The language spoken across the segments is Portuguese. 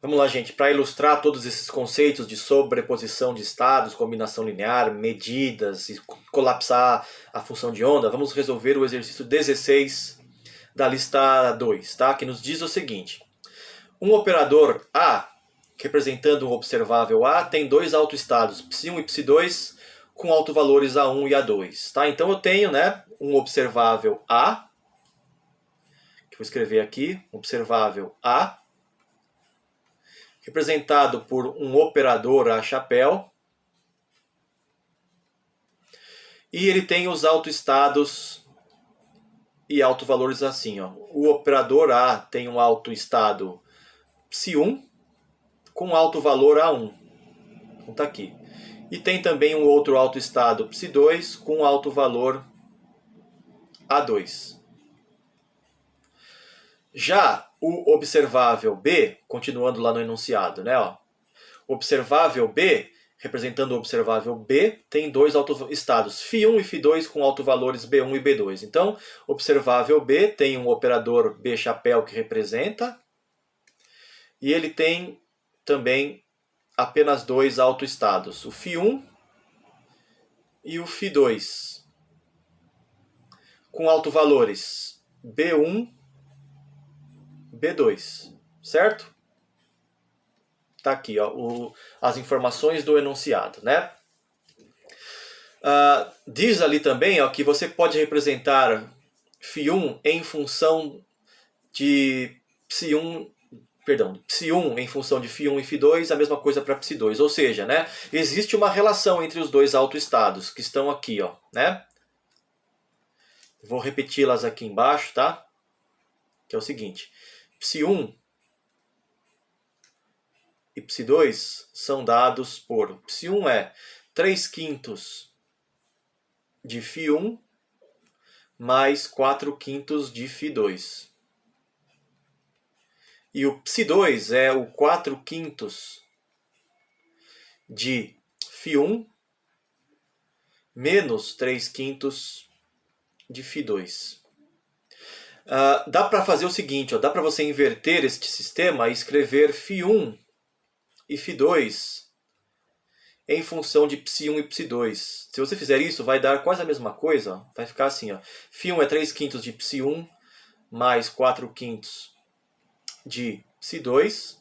Vamos lá, gente, para ilustrar todos esses conceitos de sobreposição de estados, combinação linear, medidas e colapsar a função de onda, vamos resolver o exercício 16 da lista 2, tá? Que nos diz o seguinte: um operador A, representando um observável A, tem dois autoestados, ψ1 e ψ2, com autovalores A1 e A2. Tá? Então eu tenho, né, um observável A, que vou escrever aqui, observável A, representado por um operador A chapéu, e ele tem os autoestados e autovalores assim. Ó. O operador A tem um autoestado ψ1 com autovalor A1. Então tá aqui. E tem também um outro autoestado ψ2 com autovalor A2. Já o observável B, continuando lá no enunciado, né? Ó, observável B, representando o observável B, tem dois autoestados, φ1 e φ2 com autovalores B1 e B2. Então, observável B tem um operador B chapéu que representa, e ele tem também apenas dois autoestados, o φ1 e o φ2, com autovalores B1, B2, certo? Tá aqui, ó, as informações do enunciado, né? Diz ali também, ó, que você pode representar φ1 em função de ψ1 em função de φ1 e φ2, a mesma coisa para ψ2. Ou seja, né, existe uma relação entre os dois autoestados que estão aqui, ó, né? Vou repeti-las aqui embaixo, tá? Que é o seguinte: ψ1 e ψ2 são dados por ψ1 é 3/5 de φ1 mais 4/5 de φ2. E o ψ2 é o 4/5 de φ1 menos 3/5 de φ2. Dá para fazer o seguinte, ó, dá para você inverter este sistema e escrever φ1 e φ2 em função de ψ1 e ψ2. Se você fizer isso, vai dar quase a mesma coisa. Ó. Vai ficar assim, ó. φ1 é 3/5 de ψ1 mais 4/5 de ψ2.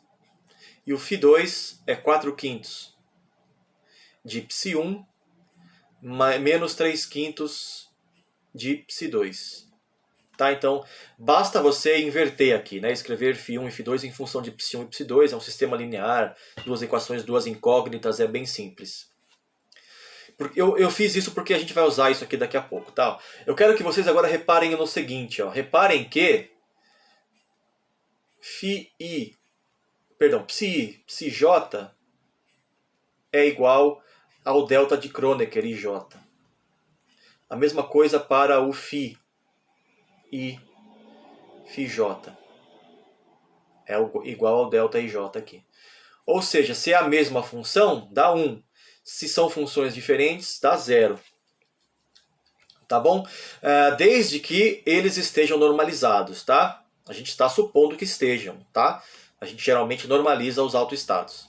E o φ2 é 4/5 de ψ1 menos 3/5 de ψ2. Tá? Então, basta você inverter aqui, né? Escrever φ1 e φ2 em função de ψ1 e ψ2, é um sistema linear, duas equações, duas incógnitas, é bem simples. Eu fiz isso porque a gente vai usar isso aqui daqui a pouco. Tá? Eu quero que vocês agora reparem no seguinte, ó. Reparem que ψj é igual ao delta de Kronecker, IJ. A mesma coisa para o φ e φj. É igual ao delta IJ aqui. Ou seja, se é a mesma função, dá 1. Se são funções diferentes, dá 0. Tá bom? Desde que eles estejam normalizados, tá? A gente está supondo que estejam, tá? A gente geralmente normaliza os autoestados.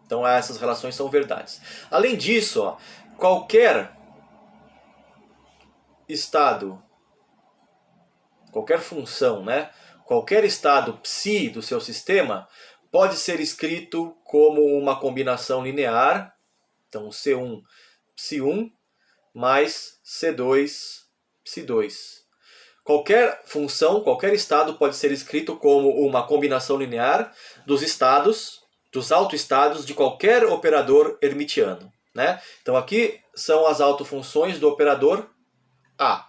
Então essas relações são verdades. Além disso, ó, qualquer estado, qualquer função, né? Qualquer estado ψ do seu sistema pode ser escrito como uma combinação linear. Então C1, ψ1 mais C2, ψ2. Qualquer função, qualquer estado pode ser escrito como uma combinação linear dos estados, dos autoestados de qualquer operador hermitiano. Né? Então aqui são as autofunções do operador A.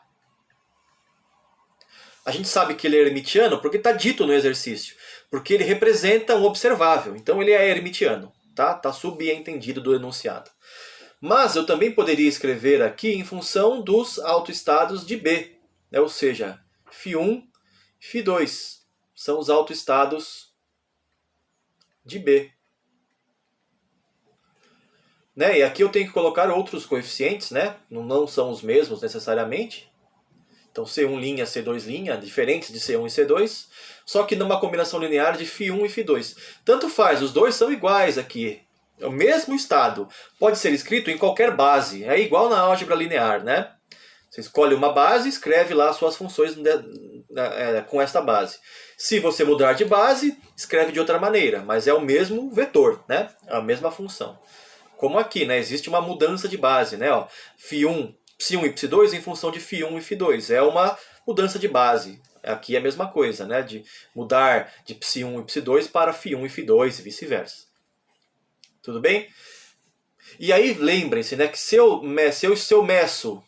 A gente sabe que ele é hermitiano porque está dito no exercício. Porque ele representa um observável. Então ele é hermitiano. Tá subentendido do enunciado. Mas eu também poderia escrever aqui em função dos autoestados de B. Né? Ou seja, φ1 e φ2 são os autoestados de B. Né? E aqui eu tenho que colocar outros coeficientes, né? Não são os mesmos necessariamente. Então C1', C2', diferentes de C1 e C2, só que numa combinação linear de φ1 e φ2. Tanto faz, os dois são iguais aqui. É o mesmo estado. Pode ser escrito em qualquer base. É igual na álgebra linear, né? Você escolhe uma base e escreve lá as suas funções com esta base. Se você mudar de base, escreve de outra maneira, mas é o mesmo vetor, né? A mesma função. Como aqui, né? Existe uma mudança de base, né? Ó, φ1 e φ2 em função de φ1 e φ2. É uma mudança de base. Aqui é a mesma coisa, né? De mudar de φ1 e φ2 para φ1 e φ2 e vice-versa. Tudo bem? E aí lembrem-se, né, que se eu meço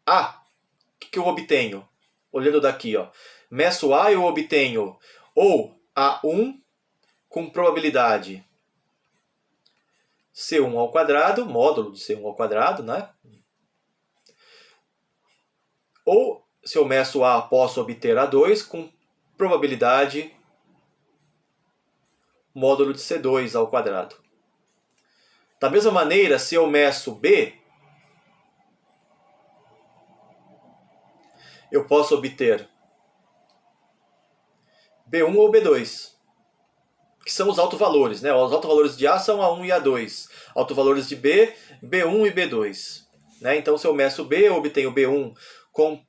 A, o que eu obtenho? Olhando daqui, ó. Meço A, eu obtenho ou A1 com probabilidade C1 ao quadrado, módulo de C1 ao quadrado, né? Ou, se eu meço A, posso obter A2 com probabilidade módulo de C2 ao quadrado. Da mesma maneira, se eu meço B, eu posso obter B1 ou B2, que são os autovalores, né? Os autovalores de A são A1 e A2. Autovalores de B, B1 e B2. Né? Então, se eu meço B, eu obtenho B1 com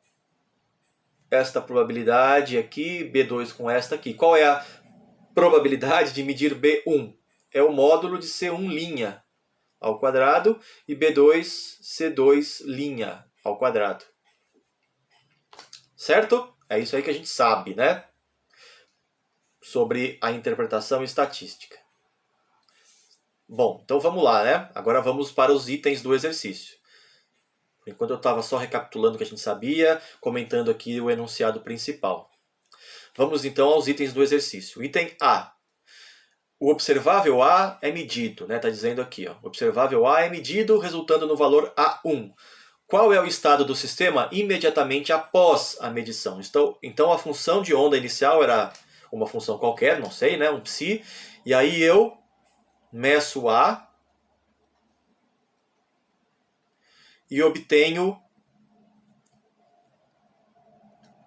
esta probabilidade aqui, B2 com esta aqui. Qual é a probabilidade de medir B1? É o módulo de C1' ao quadrado e B2, C2' ao quadrado. Certo? É isso aí que a gente sabe, né? Sobre a interpretação estatística. Bom, então vamos lá, né? Agora vamos para os itens do exercício. Enquanto eu estava só recapitulando o que a gente sabia, comentando aqui o enunciado principal. Vamos então aos itens do exercício. Item A. O observável A é medido, né? Está dizendo aqui, ó. O observável A é medido, resultando no valor A1. Qual é o estado do sistema imediatamente após a medição? Então a função de onda inicial era uma função qualquer, não sei, né? Um psi. E aí eu meço A e obtenho...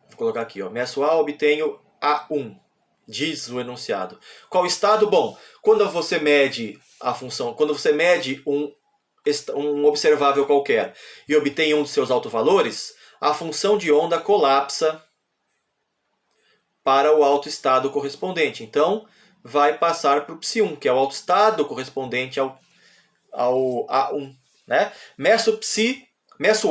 Vou colocar aqui, ó. Meço A, obtenho A1. Diz o enunciado. Qual estado? Bom, quando você mede a função, quando você mede um observável qualquer e obtém um de seus autovalores, a função de onda colapsa para o autoestado correspondente. Então, vai passar para o psi1, que é o autoestado correspondente ao A1. Né? Meço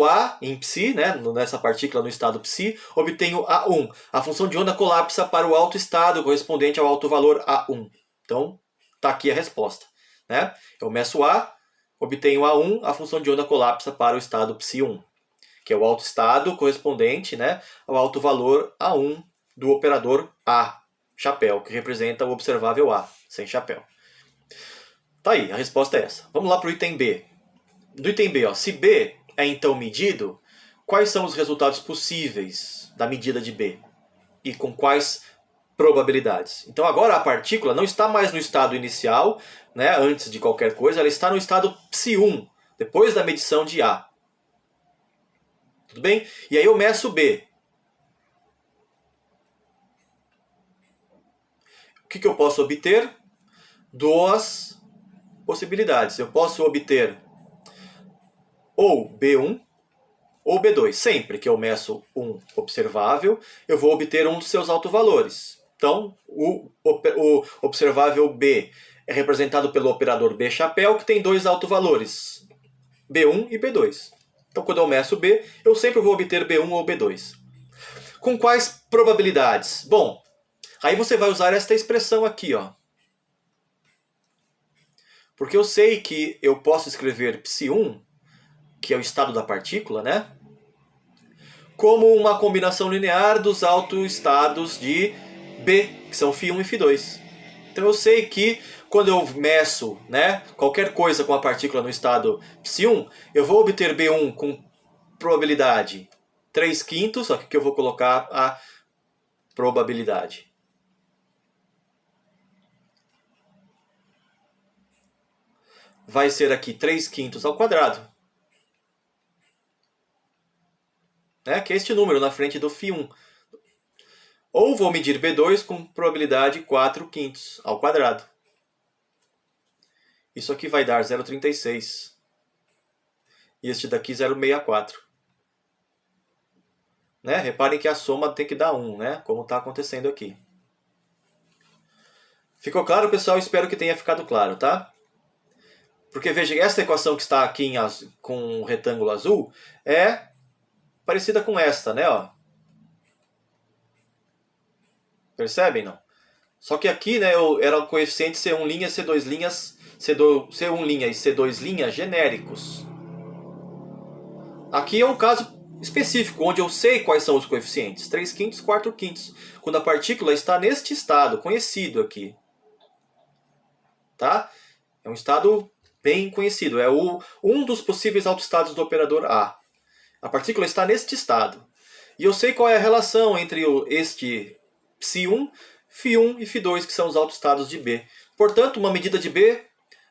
A em psi, né? Nessa partícula no estado psi, obtenho A1. A função de onda colapsa para o autoestado correspondente ao autovalor A1. Então, está aqui a resposta. Né? Eu meço A, obtenho A1, a função de onda colapsa para o estado psi1, que é o autoestado correspondente, né, ao autovalor A1 do operador A, chapéu, que representa o observável A, sem chapéu. Tá aí, a resposta é essa. Vamos lá para o item B. Do item B, ó, se B é então medido, quais são os resultados possíveis da medida de B? E com quais probabilidades? Então agora a partícula não está mais no estado inicial, né, antes de qualquer coisa, ela está no estado psi1, depois da medição de A. Tudo bem? E aí eu meço B. O que eu posso obter? Duas possibilidades. Eu posso obter ou B1 ou B2. Sempre que eu meço um observável, eu vou obter um dos seus autovalores. Então, o observável B é representado pelo operador B chapéu, que tem dois autovalores, B1 e B2. Então, quando eu meço B, eu sempre vou obter B1 ou B2. Com quais probabilidades? Bom, aí você vai usar esta expressão aqui, ó. Porque eu sei que eu posso escrever psi1, que é o estado da partícula, né, como uma combinação linear dos autoestados de B, que são φ1 e φ2. Então eu sei que quando eu meço, né, qualquer coisa com a partícula no estado psi1, eu vou obter B1 com probabilidade 3/5, só que aqui eu vou colocar a probabilidade. Vai ser aqui 3/5 ao quadrado. né, que é este número na frente do φ1. Ou vou medir B2 com probabilidade 4/5 ao quadrado. Isso aqui vai dar 0,36. E este daqui 0,64. Né? Reparem que a soma tem que dar 1, né? Como está acontecendo aqui. Ficou claro, pessoal? Espero que tenha ficado claro, tá? Porque veja, essa equação que está aqui com um retângulo azul é parecida com esta, né? Ó. Percebem, não? Só que aqui, né, era o coeficiente C1', C2', C1' e C2' genéricos. Aqui é um caso específico, onde eu sei quais são os coeficientes. 3/5, 4/5. Quando a partícula está neste estado, conhecido aqui. Tá? É um estado bem conhecido. É um dos possíveis autoestados do operador A. A partícula está neste estado. E eu sei qual é a relação entre este Ψ1, φ1 e φ2, que são os autoestados de B. Portanto, uma medida de B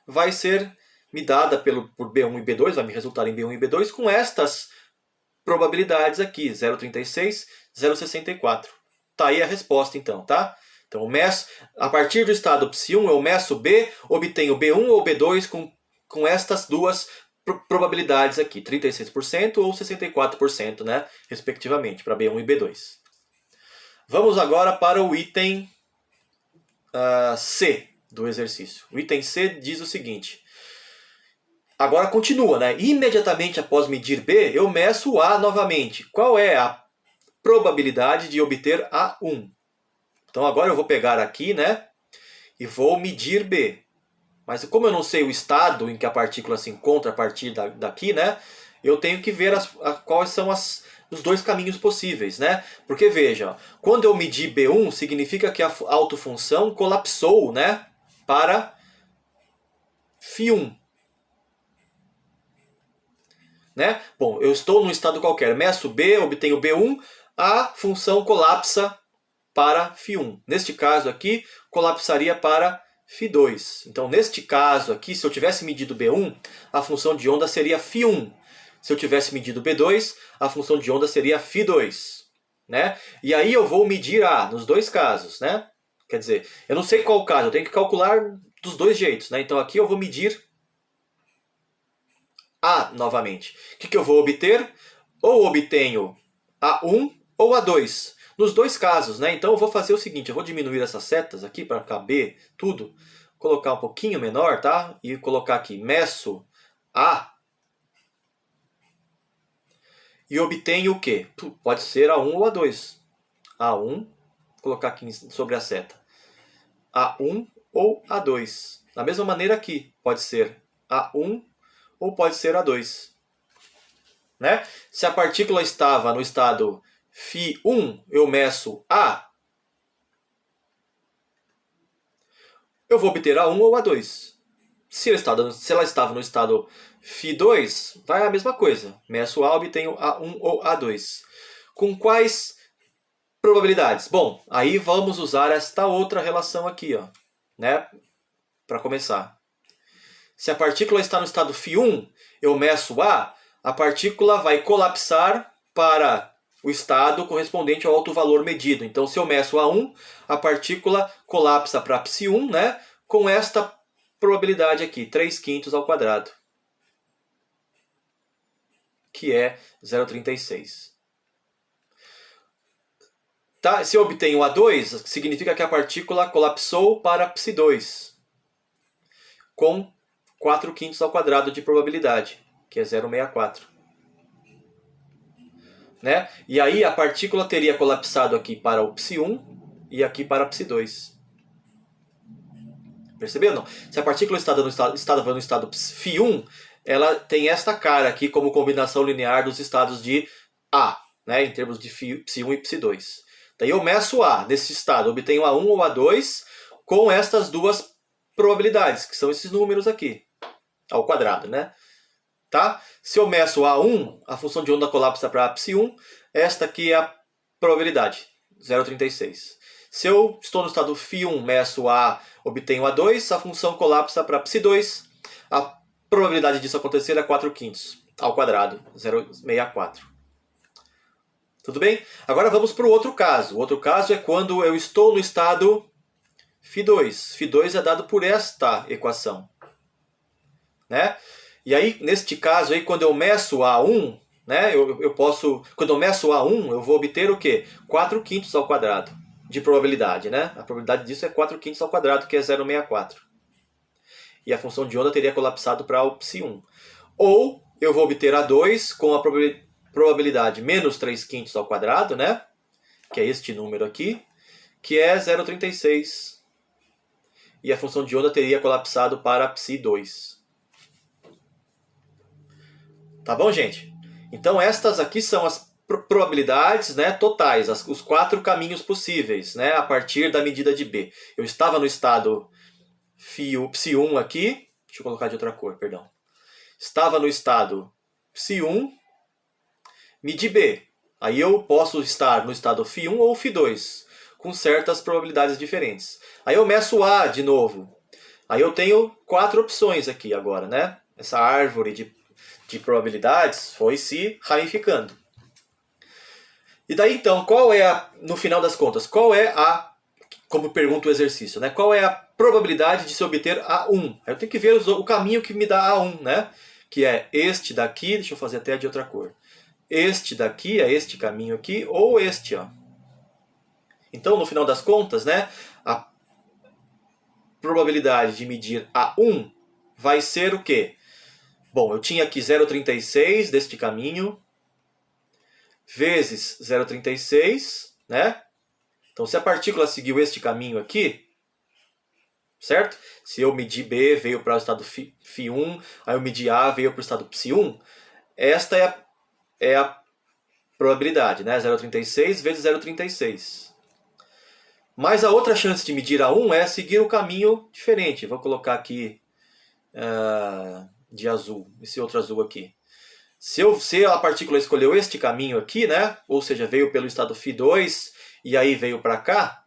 vai ser me dada por B1 e B2, vai me resultar em B1 e B2 com estas probabilidades aqui, 0,36, 0,64. Tá aí a resposta então, tá? Então eu meço, a partir do estado Ψ1 eu meço B, obtenho B1 ou B2 com estas duas probabilidades aqui, 36% ou 64%, né, respectivamente, para B1 e B2. Vamos agora para o item C do exercício. O item C diz o seguinte. Agora continua, né? Imediatamente após medir B, eu meço A novamente. Qual é a probabilidade de obter A1? Então agora eu vou pegar aqui, né? E vou medir B. Mas como eu não sei o estado em que a partícula se encontra a partir daqui, né? Eu tenho que ver quais são os dois caminhos possíveis, né? Porque veja, quando eu medi B1, significa que a autofunção colapsou, né? Para φ1. Né? Bom, eu estou num estado qualquer, meço B, obtenho B1, a função colapsa para φ1. Neste caso aqui, colapsaria para φ2. Então, neste caso aqui, se eu tivesse medido B1, a função de onda seria φ1. Se eu tivesse medido B2, a função de onda seria φ2. Né? E aí eu vou medir A, nos dois casos. Né? Quer dizer, eu não sei qual caso, eu tenho que calcular dos dois jeitos. Né? Então aqui eu vou medir A novamente. O que eu vou obter? Ou obtenho A1 ou A2. Nos dois casos, né? Então eu vou fazer o seguinte, eu vou diminuir essas setas aqui para caber tudo, colocar um pouquinho menor, tá? E colocar aqui, meço A. E obtenho o quê? Pode ser A1 ou A2. A1, colocar aqui sobre a seta. A1 ou A2. Da mesma maneira aqui, pode ser A1 ou pode ser A2. Né? Se a partícula estava no estado φ1, eu meço A, eu vou obter A1 ou A2. Se ela estava no estado φ2, vai a mesma coisa. Meço A, obtenho A1 ou A2. Com quais probabilidades? Bom, aí vamos usar esta outra relação aqui, ó, né? Para começar. Se a partícula está no estado φ1, eu meço a partícula vai colapsar para o estado correspondente ao alto valor medido. Então, se eu meço A1, a partícula colapsa para Ψ1, né, com esta probabilidade aqui, 3/5 ao quadrado, que é 0,36. Tá? Se eu obtenho A2, significa que a partícula colapsou para Ψ2, com 4/5 ao quadrado de probabilidade, que é 0,64. Né? E aí a partícula teria colapsado aqui para o Ψ1 e aqui para Ψ2. Perceberam? Não? Se a partícula estava no estado φ1, ela tem esta cara aqui como combinação linear dos estados de A, né? Em termos de Ψ1 e Ψ2. Daí eu meço A nesse estado, obtenho A1 ou A2 com estas duas probabilidades, que são esses números aqui, ao quadrado, né? Tá? Se eu meço A1, a função de onda colapsa para Ψ1, esta aqui é a probabilidade, 0,36. Se eu estou no estado φ1, meço A, obtenho A2, a função colapsa para Ψ2, a probabilidade disso acontecer é 4/5 ao quadrado, 0,64. Tudo bem? Agora vamos para o outro caso. O outro caso é quando eu estou no estado φ2. φ2 é dado por esta equação, né? E aí, neste caso aí, quando eu meço A1, né, eu posso, quando eu meço A1, eu vou obter o quê? 4/5 ao quadrado de probabilidade, né? A probabilidade disso é 4/5 ao quadrado, que é 0,64. E a função de onda teria colapsado para o psi1. Ou eu vou obter A2 com a probabilidade menos 3/5 ao quadrado, né? Que é este número aqui, que é 0,36. E a função de onda teria colapsado para psi2. Tá bom, gente? Então estas aqui são as probabilidades, né, totais, os 4 caminhos possíveis, né, a partir da medida de B. Eu estava no estado psi1 aqui, deixa eu colocar de outra cor, perdão. Estava no estado psi1, medi B. Aí eu posso estar no estado φ1 ou φ2, com certas probabilidades diferentes. Aí eu meço A de novo. Aí eu tenho 4 opções aqui agora, né? Essa árvore de probabilidades foi se ramificando. E daí então, qual é no final das contas, qual é como pergunta o exercício, né? Qual é a probabilidade de se obter A1? Aí eu tenho que ver o caminho que me dá A1, né? Que é este daqui, deixa eu fazer até de outra cor. Este daqui é este caminho aqui, ou este, ó. Então, no final das contas, né, a probabilidade de medir A1 vai ser o quê? Bom, eu tinha aqui 0,36 deste caminho, vezes 0,36, né? Então, se a partícula seguiu este caminho aqui, certo? Se eu medir B, veio para o estado φ1, aí eu medi A, veio para o estado psi1, esta é a probabilidade, né? 0,36 vezes 0,36. Mas a outra chance de medir A1 é seguir o caminho diferente. Vou colocar aqui de azul, esse outro azul aqui. Se a partícula escolheu este caminho aqui, né? Ou seja, veio pelo estado φ2 e aí veio para cá,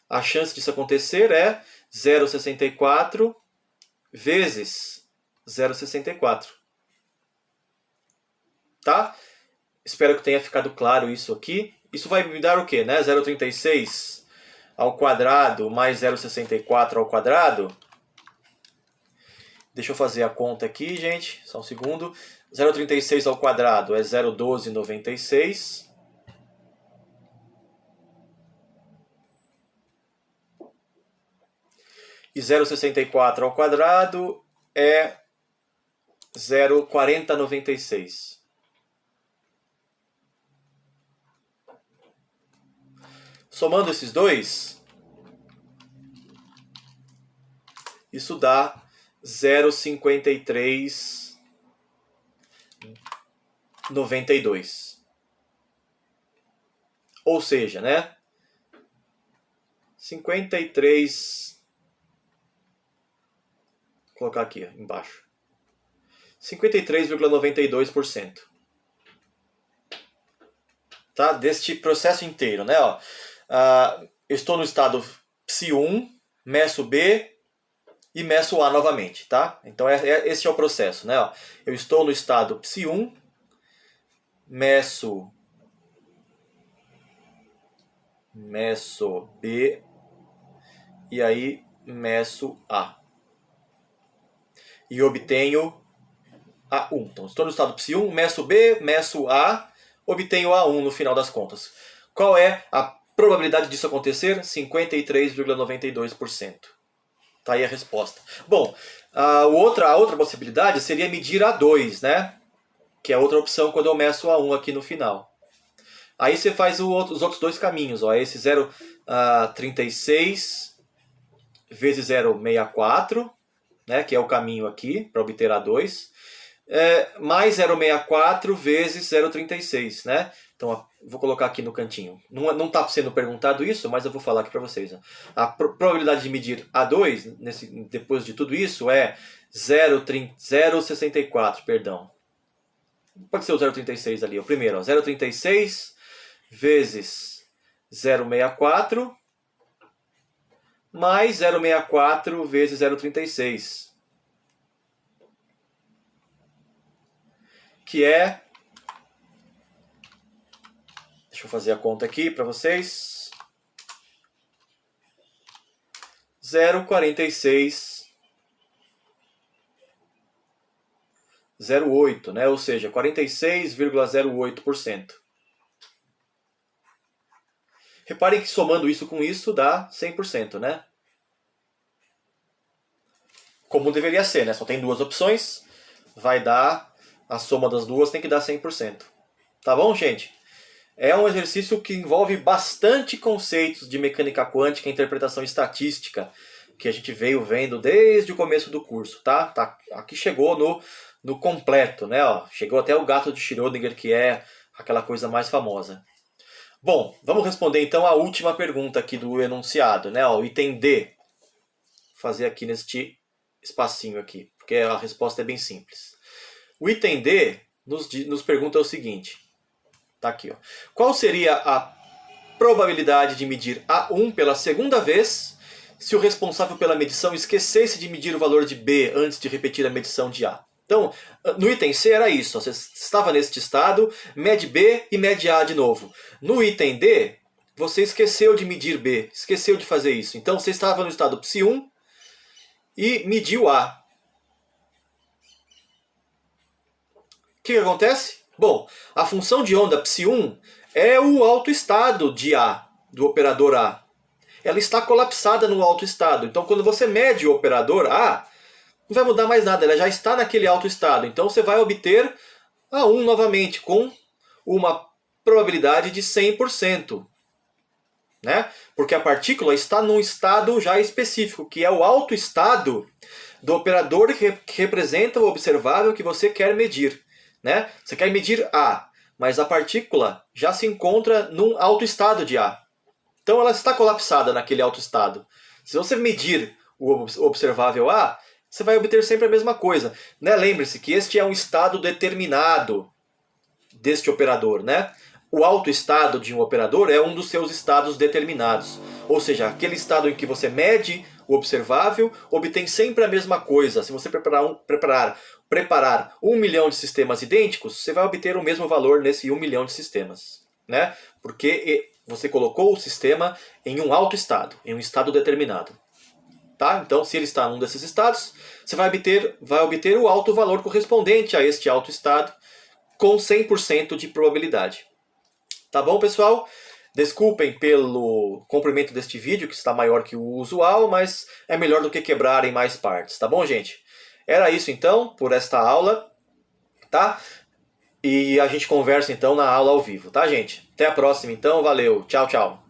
a chance disso acontecer é 0,64 vezes 0,64. Tá? Espero que tenha ficado claro isso aqui. Isso vai me dar o quê? Né? 0,36 ao quadrado mais 0,64 ao quadrado. Deixa eu fazer a conta aqui, gente. Só um segundo. 0,36 ao quadrado é 0,1296. E 0,64 ao quadrado é 0,4096. Somando esses dois, isso dá 0,5392. Ou seja, né? 53. Vou colocar aqui embaixo. 53,92%. Tá? Deste processo inteiro, né? Ó, eu estou no estado psi1, meço B e meço A novamente, tá? Então esse é o processo, né? Ó, eu estou no estado psi1, meço B e aí meço A. E obtenho A1. Então, estou no estado psi1, meço B, meço A, obtenho A1 no final das contas. Qual é a probabilidade disso acontecer? 53,92%. Tá aí a resposta. Bom, a outra possibilidade seria medir A2, né? Que é outra opção quando eu meço A1 aqui no final. Aí você faz os outros dois caminhos. Ó, esse 0,36 vezes 0,64, né, que é o caminho aqui para obter A2, mais 0,64 vezes 0,36. Né? Então, vou colocar aqui no cantinho. Não está sendo perguntado isso, mas eu vou falar aqui para vocês. Ó. A probabilidade de medir A2, depois de tudo isso, é 0,64, perdão. Pode ser o 0,36 ali, o primeiro. 0,36 vezes 0,64 mais 0,64 vezes 0,36. Que é Deixa eu fazer a conta aqui para vocês. 0,4608, né? Ou seja, 46,08%. Reparem que somando isso com isso dá 100%, né? Como deveria ser, né? Só tem duas opções, vai dar, a soma das duas tem que dar 100%. Tá bom, gente? É um exercício que envolve bastante conceitos de mecânica quântica e interpretação estatística, que a gente veio vendo desde o começo do curso, tá? Aqui chegou no completo, né? Ó, chegou até o gato de Schrödinger, que é aquela coisa mais famosa. Bom, vamos responder então a última pergunta aqui do enunciado, né? Ó, o item D. Vou fazer aqui neste espacinho aqui, porque a resposta é bem simples. O item D nos pergunta o seguinte. Tá aqui, ó. Qual seria a probabilidade de medir A1 pela segunda vez se o responsável pela medição esquecesse de medir o valor de B antes de repetir a medição de A? Então, no item C era isso. Você estava neste estado, mede B e mede A de novo. No item D, você esqueceu de medir B, esqueceu de fazer isso. Então, você estava no estado psi1 e mediu A. O que acontece? Bom, a função de onda psi1 é o autoestado de A, do operador A. Ela está colapsada no autoestado. Então, quando você mede o operador A, não vai mudar mais nada, ela já está naquele autoestado. Então, você vai obter A1 novamente, com uma probabilidade de 100%. Né? Porque a partícula está num estado já específico, que é o autoestado do operador que representa o observável que você quer medir. Né? Você quer medir A, mas a partícula já se encontra num autoestado de A. Então ela está colapsada naquele autoestado. Se você medir o observável A, você vai obter sempre a mesma coisa. Né? Lembre-se que este é um estado determinado deste operador. Né? O autoestado de um operador é um dos seus estados determinados. Ou seja, aquele estado em que você mede o observável obtém sempre a mesma coisa. Se você preparar 1 milhão de sistemas idênticos, você vai obter o mesmo valor nesse 1 milhão de sistemas. Né? Porque você colocou o sistema em um autoestado, em um estado determinado. Tá? Então, se ele está num desses estados, você vai obter o alto valor correspondente a este autoestado com 100% de probabilidade. Tá bom, pessoal? Desculpem pelo comprimento deste vídeo, que está maior que o usual, mas é melhor do que quebrar em mais partes. Tá bom, gente? Era isso, então, por esta aula. Tá? E a gente conversa, então, na aula ao vivo. Tá, gente? Até a próxima, então. Valeu. Tchau, tchau.